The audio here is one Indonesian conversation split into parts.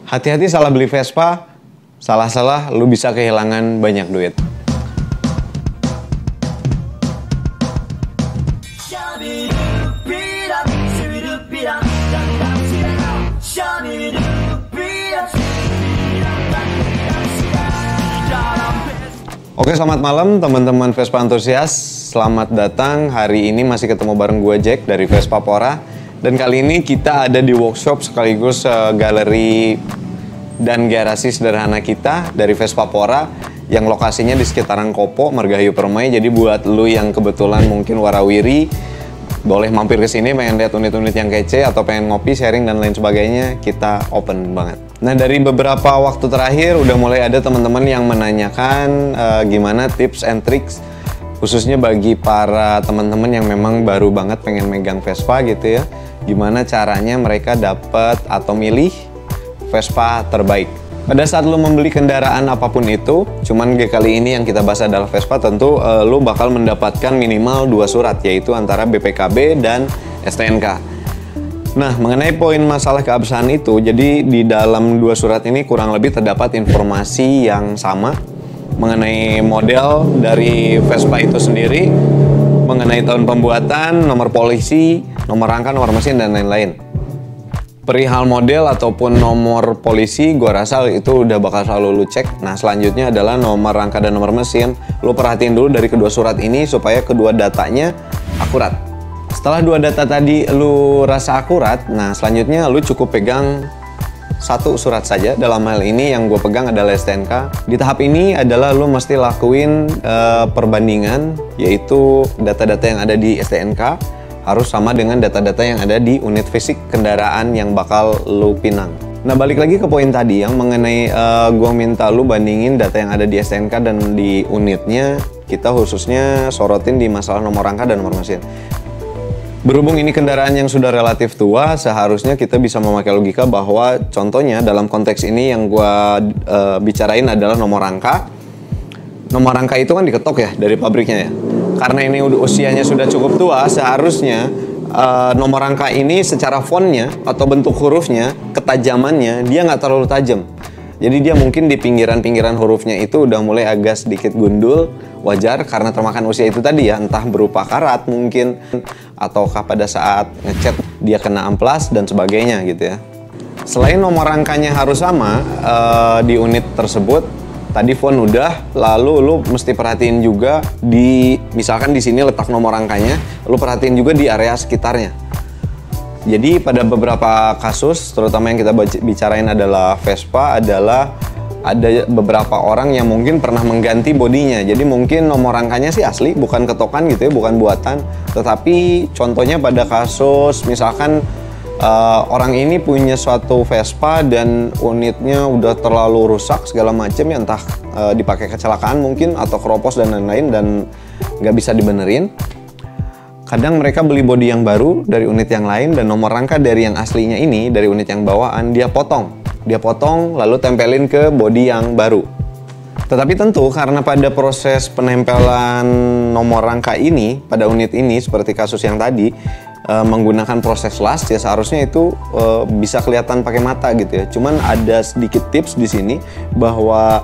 Hati-hati salah beli Vespa, salah-salah lu bisa kehilangan banyak duit. Oke, selamat malam teman-teman Vespa antusias. Selamat datang. Hari ini masih ketemu bareng gue Jack dari Vespa Pora. Dan kali ini kita ada di workshop sekaligus galeri dan garasi sederhana kita dari Vespa Pora yang lokasinya di sekitaran Kopo, Margahayu Permai. Jadi buat lu yang kebetulan mungkin warawiri, boleh mampir ke sini pengen lihat unit-unit yang kece atau pengen ngopi, sharing dan lain sebagainya, kita open banget. Nah, dari beberapa waktu terakhir udah mulai ada teman-teman yang menanyakan gimana tips and tricks khususnya bagi para teman-teman yang memang baru banget pengen megang Vespa gitu ya. Gimana caranya mereka dapat atau milih Vespa terbaik. Pada saat lu membeli kendaraan apapun itu, cuman kali ini yang kita bahas adalah Vespa, tentu lu bakal mendapatkan minimal 2 surat, yaitu antara BPKB dan STNK. Nah, mengenai poin masalah keabsahan itu, jadi di dalam 2 surat ini kurang lebih terdapat informasi yang sama mengenai model dari Vespa itu sendiri, mengenai tahun pembuatan, nomor polisi, nomor rangka, nomor mesin, dan lain-lain. Perihal model ataupun nomor polisi, gua rasa itu udah bakal selalu lu cek. Nah, selanjutnya adalah nomor rangka dan nomor mesin. Lu perhatiin dulu dari kedua surat ini supaya kedua datanya akurat. Setelah 2 data tadi lu rasa akurat, nah selanjutnya lu cukup pegang 1 surat saja. Dalam hal ini yang gue pegang adalah STNK. Di tahap ini adalah lu mesti lakuin perbandingan, yaitu data-data yang ada di STNK harus sama dengan data-data yang ada di unit fisik kendaraan yang bakal lu pinang. Nah, balik lagi ke poin tadi yang mengenai gue minta lu bandingin data yang ada di STNK dan di unitnya. Kita khususnya sorotin di masalah nomor rangka dan nomor mesin. Berhubung ini kendaraan yang sudah relatif tua, seharusnya kita bisa memakai logika bahwa contohnya dalam konteks ini yang gua bicarain adalah nomor rangka. Nomor rangka itu kan diketok ya dari pabriknya ya. Karena ini usianya sudah cukup tua, seharusnya nomor rangka ini secara fontnya atau bentuk hurufnya, ketajamannya dia nggak terlalu tajam. Jadi dia mungkin di pinggiran-pinggiran hurufnya itu udah mulai agak sedikit gundul, wajar karena termakan usia itu tadi ya, entah berupa karat mungkin, ataukah pada saat ngecat dia kena amplas dan sebagainya gitu ya. Selain nomor rangkanya harus sama di unit tersebut, tadi font udah, lalu lu mesti perhatiin juga di, misalkan di sini letak nomor rangkanya, lu perhatiin juga di area sekitarnya. Jadi pada beberapa kasus, terutama yang kita bicarain adalah Vespa, adalah ada beberapa orang yang mungkin pernah mengganti bodinya. Jadi mungkin nomor rangkanya sih asli, bukan ketokan gitu ya, bukan buatan. Tetapi contohnya pada kasus misalkan orang ini punya suatu Vespa dan unitnya udah terlalu rusak segala macam ya, entah dipakai kecelakaan mungkin atau keropos dan lain-lain dan nggak bisa dibenerin. Kadang mereka beli bodi yang baru dari unit yang lain dan nomor rangka dari yang aslinya ini, dari unit yang bawaan, dia potong lalu tempelin ke bodi yang baru. Tetapi tentu karena pada proses penempelan nomor rangka ini pada unit ini seperti kasus yang tadi menggunakan proses las, ya seharusnya itu bisa kelihatan pakai mata gitu ya. Cuman ada sedikit tips di sini bahwa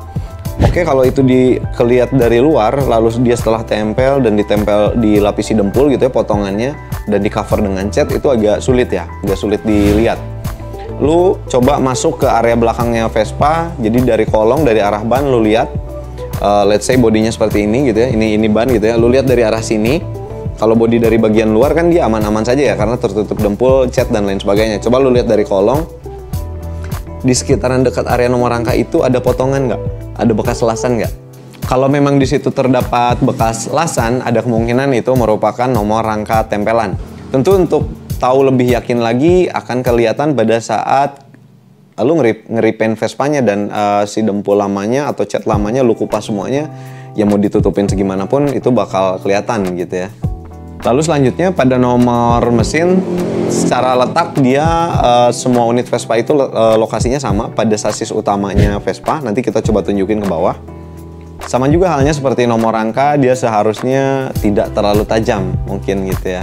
oke, kalau itu dilihat dari luar, lalu dia setelah tempel dan ditempel dilapisi dempul gitu ya potongannya dan di cover dengan cat, itu agak sulit ya, agak sulit dilihat. Lu coba masuk ke area belakangnya Vespa, jadi dari kolong, dari arah ban lu lihat, let's say bodinya seperti ini gitu ya, ini ban gitu ya, lu lihat dari arah sini. Kalau bodi dari bagian luar kan dia aman-aman saja ya, karena tertutup dempul, cat dan lain sebagainya. Coba lu lihat dari kolong, di sekitaran dekat area nomor rangka itu ada potongan nggak? Ada bekas lasan nggak? Kalau memang di situ terdapat bekas lasan, ada kemungkinan itu merupakan nomor rangka tempelan. Tentu untuk tahu lebih yakin lagi akan kelihatan pada saat lu ngeripen Vespanya dan si dempul lamanya atau cat lamanya lu kupas semuanya, ya mau ditutupin segimanapun itu bakal kelihatan gitu ya. Lalu selanjutnya pada nomor mesin, secara letak dia semua unit Vespa itu lokasinya sama pada sasis utamanya Vespa. Nanti kita coba tunjukin ke bawah. Sama juga halnya seperti nomor rangka, dia seharusnya tidak terlalu tajam mungkin gitu ya.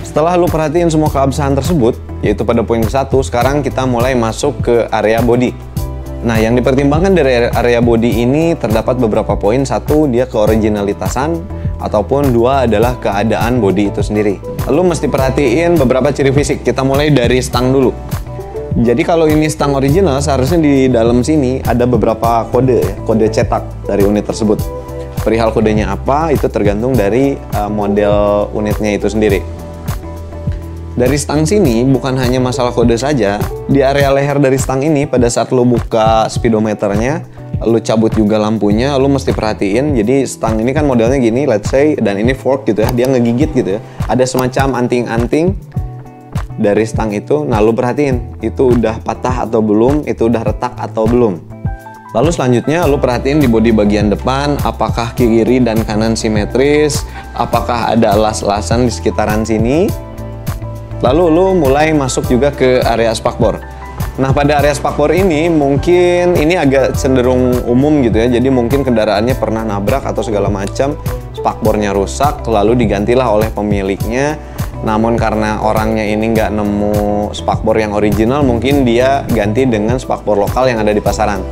Setelah lu perhatiin semua keabsahan tersebut, yaitu pada poin ke-1. Sekarang kita mulai masuk ke area body. Nah, yang dipertimbangkan dari area body ini terdapat beberapa poin. 1, dia keoriginalitasan, ataupun 2 adalah keadaan body itu sendiri. Lalu mesti perhatiin beberapa ciri fisik. Kita mulai dari stang dulu. Jadi kalau ini stang original, seharusnya di dalam sini ada beberapa kode ya, kode cetak dari unit tersebut. Perihal kodenya apa, itu tergantung dari model unitnya itu sendiri. Dari stang sini, bukan hanya masalah kode saja, di area leher dari stang ini, pada saat lo buka speedometernya, lo cabut juga lampunya, lo mesti perhatiin. Jadi stang ini kan modelnya gini, let's say, dan ini fork gitu ya, dia ngegigit gitu ya. Ada semacam anting-anting dari stang itu. Nah, lu perhatiin itu udah patah atau belum, itu udah retak atau belum. Lalu selanjutnya lu perhatiin di bodi bagian depan, apakah kiri dan kanan simetris, apakah ada las-lasan di sekitaran sini. Lalu lu mulai masuk juga ke area spakbor. Nah, pada area spakbor ini mungkin ini agak cenderung umum gitu ya. Jadi mungkin kendaraannya pernah nabrak atau segala macam, spakbornya rusak, lalu digantilah oleh pemiliknya. Namun karena orangnya ini nggak nemu spakbor yang original, mungkin dia ganti dengan spakbor lokal yang ada di pasaran.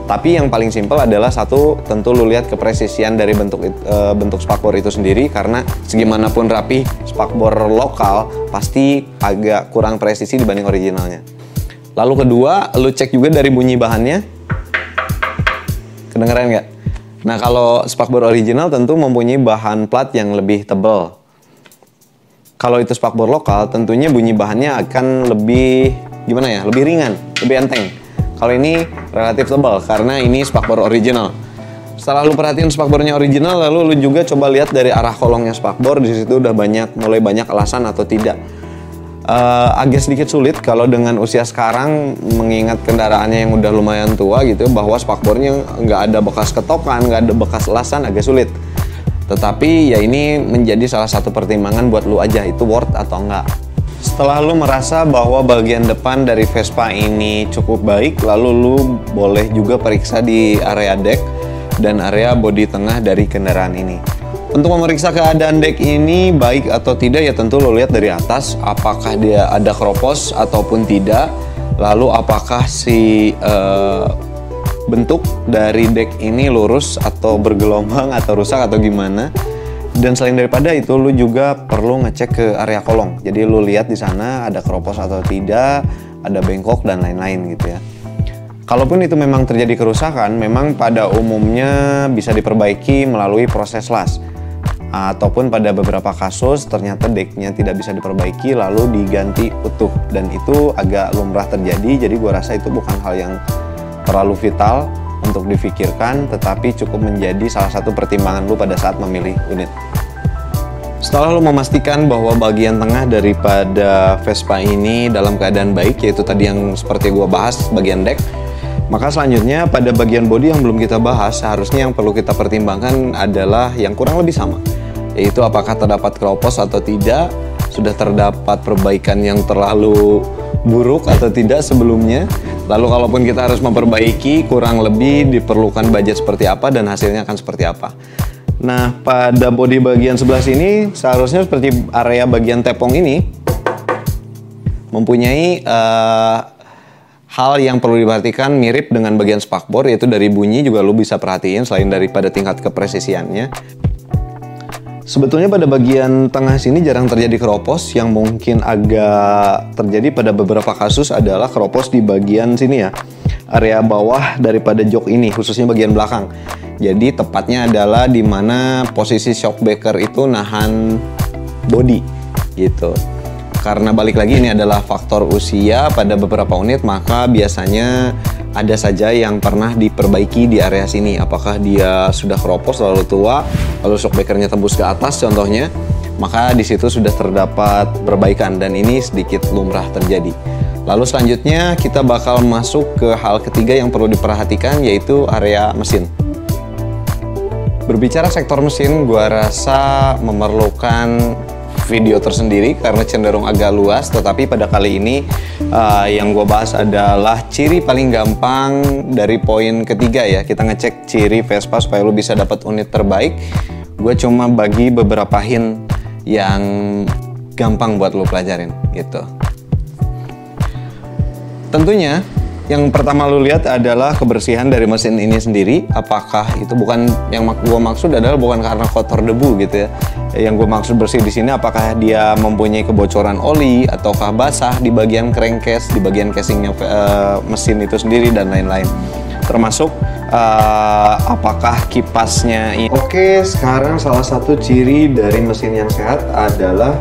Tapi yang paling simpel adalah 1, tentu lu lihat kepresisian dari bentuk spakbor itu sendiri, karena segimanapun rapi spakbor lokal pasti agak kurang presisi dibanding originalnya. Lalu kedua, lu cek juga dari bunyi bahannya. Kedengeran nggak? Nah, kalau spakbor original tentu mempunyai bahan plat yang lebih tebal. Kalau itu spakbor lokal, tentunya bunyi bahannya akan lebih, gimana ya, lebih ringan, lebih enteng. Kalau ini relatif tebal, karena ini spakbor original. Setelah lu perhatiin spakbornya original, lalu lu juga coba lihat dari arah kolongnya spakbor. Di situ udah mulai banyak alasan atau tidak. Agak sedikit sulit kalau dengan usia sekarang, mengingat kendaraannya yang udah lumayan tua gitu, bahwa spakbornya nggak ada bekas ketokan, nggak ada bekas elasan, agak sulit. Tetapi ya ini menjadi salah satu pertimbangan buat lu aja, itu worth atau enggak. Setelah lu merasa bahwa bagian depan dari Vespa ini cukup baik, lalu lu boleh juga periksa di area deck dan area bodi tengah dari kendaraan ini. Untuk memeriksa keadaan deck ini baik atau tidak, ya tentu lo lihat dari atas, apakah dia ada keropos ataupun tidak. Lalu apakah si bentuk dari deck ini lurus atau bergelombang atau rusak atau gimana. Dan selain daripada itu, lu juga perlu ngecek ke area kolong. Jadi lu lihat di sana ada keropos atau tidak, ada bengkok dan lain-lain gitu ya. Kalaupun itu memang terjadi kerusakan, memang pada umumnya bisa diperbaiki melalui proses las. Ataupun pada beberapa kasus ternyata decknya tidak bisa diperbaiki lalu diganti utuh, dan itu agak lumrah terjadi. Jadi gua rasa itu bukan hal yang terlalu vital untuk difikirkan, tetapi cukup menjadi salah satu pertimbangan lu pada saat memilih unit. Setelah lu memastikan bahwa bagian tengah daripada Vespa ini dalam keadaan baik, yaitu tadi yang seperti gua bahas bagian deck, maka selanjutnya pada bagian bodi yang belum kita bahas, seharusnya yang perlu kita pertimbangkan adalah yang kurang lebih sama, yaitu apakah terdapat keropos atau tidak, sudah terdapat perbaikan yang terlalu buruk atau tidak sebelumnya. Lalu kalaupun kita harus memperbaiki, kurang lebih diperlukan budget seperti apa dan hasilnya akan seperti apa. Nah, pada bodi bagian sebelah sini seharusnya seperti area bagian tepung ini mempunyai hal yang perlu diperhatikan mirip dengan bagian spakbor, yaitu dari bunyi juga lu bisa perhatiin selain daripada tingkat kepresisiannya. Sebetulnya pada bagian tengah sini jarang terjadi keropos. Yang mungkin agak terjadi pada beberapa kasus adalah keropos di bagian sini ya, area bawah daripada jok ini, khususnya bagian belakang. Jadi tepatnya adalah di mana posisi shockbreaker itu nahan bodi gitu. Karena balik lagi ini adalah faktor usia pada beberapa unit, maka biasanya ada saja yang pernah diperbaiki di area sini. Apakah dia sudah keropos terlalu tua, lalu shockbreakernya tembus ke atas contohnya, maka di situ sudah terdapat perbaikan, dan ini sedikit lumrah terjadi. Lalu selanjutnya kita bakal masuk ke hal ketiga yang perlu diperhatikan, yaitu area mesin. Berbicara sektor mesin, gua rasa memerlukan video tersendiri karena cenderung agak luas, tetapi pada kali ini yang gue bahas adalah ciri paling gampang dari poin ketiga ya. Kita ngecek ciri Vespa supaya lo bisa dapat unit terbaik. Gue cuma bagi beberapa hint yang gampang buat lo pelajarin gitu. tentunya yang pertama lu lihat adalah kebersihan dari mesin ini sendiri. Apakah itu bukan yang gua maksud adalah bukan karena kotor debu gitu ya. Yang gue maksud bersih di sini apakah dia mempunyai kebocoran oli ataukah basah di bagian crankcase, di bagian casingnya mesin itu sendiri dan lain-lain. Termasuk apakah kipasnya ini. Oke, sekarang salah satu ciri dari mesin yang sehat adalah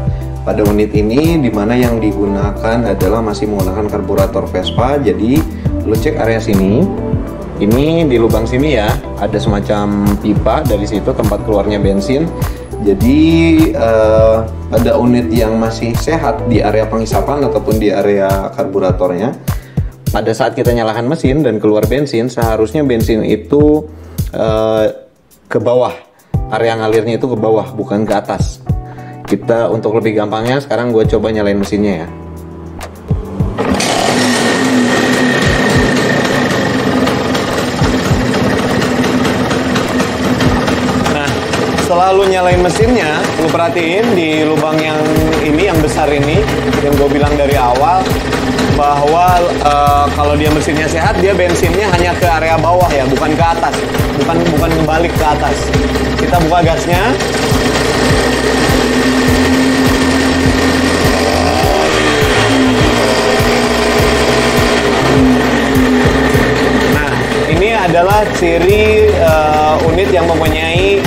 pada unit ini dimana yang digunakan adalah masih menggunakan karburator Vespa. Jadi lu cek area sini, ini di lubang sini ya ada semacam pipa, dari situ tempat keluarnya bensin. Jadi pada unit yang masih sehat di area penghisapan ataupun di area karburatornya, pada saat kita nyalakan mesin dan keluar bensin, seharusnya bensin itu ke bawah, area ngalirnya itu ke bawah bukan ke atas. Kita untuk lebih gampangnya sekarang gue coba nyalain mesinnya ya. Nah, setelah lu nyalain mesinnya, lu perhatiin di lubang yang ini, yang besar ini, yang gue bilang dari awal bahwa kalau dia mesinnya sehat, dia bensinnya hanya ke area bawah ya, bukan ke atas, bukan kebalik ke atas. Kita buka gasnya. Ini adalah ciri unit yang mempunyai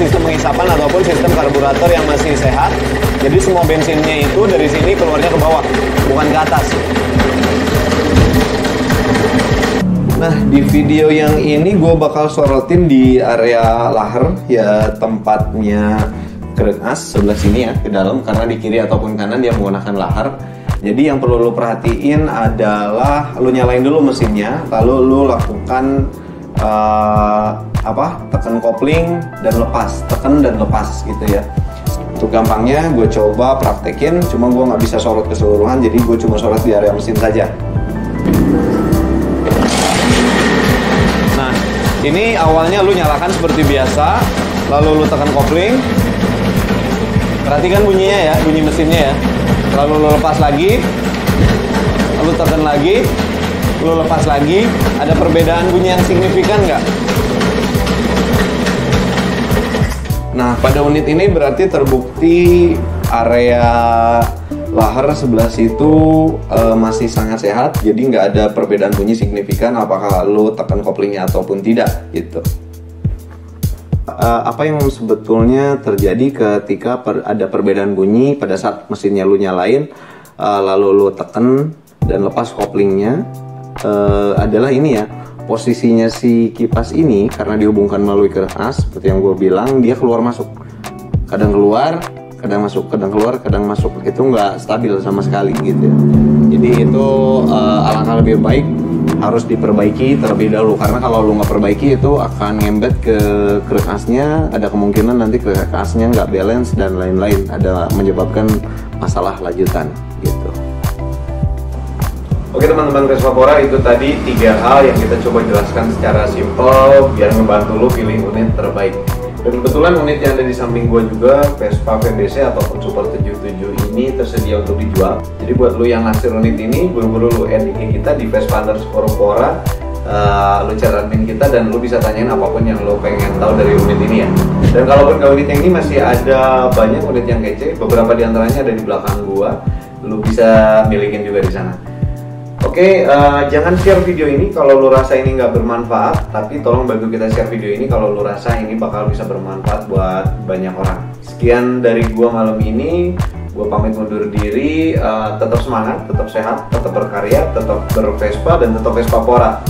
sistem penghisapan ataupun sistem karburator yang masih sehat. Jadi semua bensinnya itu dari sini keluarnya ke bawah, bukan ke atas. Nah, di video yang ini gue bakal sorotin di area lahar ya, tempatnya krek as sebelah sini ya, ke dalam, karena di kiri ataupun kanan dia menggunakan lahar. Jadi yang perlu lu perhatiin adalah lu nyalain dulu mesinnya, lalu lu lakukan tekan kopling dan lepas, tekan dan lepas gitu ya. Untuk gampangnya gue coba praktekin, cuma gue nggak bisa sorot keseluruhan, jadi gue cuma sorot di area mesin saja. Nah, ini awalnya lu nyalakan seperti biasa, lalu lu tekan kopling. Perhatikan bunyinya ya, bunyi mesinnya ya. Lalu lo lepas lagi, lalu tekan lagi, lo lepas lagi. Ada perbedaan bunyi yang signifikan nggak? Nah, pada unit ini berarti terbukti area lahar sebelah situ masih sangat sehat. Jadi nggak ada perbedaan bunyi signifikan apakah lo tekan koplingnya ataupun tidak gitu. Apa yang sebetulnya terjadi ketika ada perbedaan bunyi pada saat mesinnya lu nyalain, lalu lu tekan dan lepas koplingnya, adalah ini ya, posisinya si kipas ini karena dihubungkan melalui krek as seperti yang gue bilang, dia keluar masuk, kadang keluar, kadang masuk, kadang keluar, kadang masuk, itu nggak stabil sama sekali gitu ya. Jadi itu alangkah lebih baik harus diperbaiki terlebih dahulu, karena kalau lu nggak perbaiki itu akan ngembet ke krek asnya, ada kemungkinan nanti krek asnya nggak balance dan lain-lain, ada menyebabkan masalah lanjutan gitu. Oke teman-teman Vespapora, itu tadi 3 hal yang kita coba jelaskan secara simpel biar ngebantu lu pilih unit terbaik. Dan kebetulan unit yang ada di samping gua juga, Vespa VBC ataupun Super 77 ini tersedia untuk dijual. Jadi buat lu yang naksir unit ini, buru-buru lu add IG kita di Vespa_Pora, lu chat admin kita dan lu bisa tanyain apapun yang lu pengen tahu dari unit ini ya. Dan kalaupun gak unit yang ini masih ada banyak unit yang kece, beberapa diantaranya ada di belakang gua, lu bisa milikin juga di sana. Oke, jangan share video ini kalau lu rasa ini nggak bermanfaat, tapi tolong bantu kita share video ini kalau lu rasa ini bakal bisa bermanfaat buat banyak orang. Sekian dari gua malam ini, gua pamit undur diri, tetap semangat, tetap sehat, tetap berkarya, tetap bervespa, dan tetap Vespapora.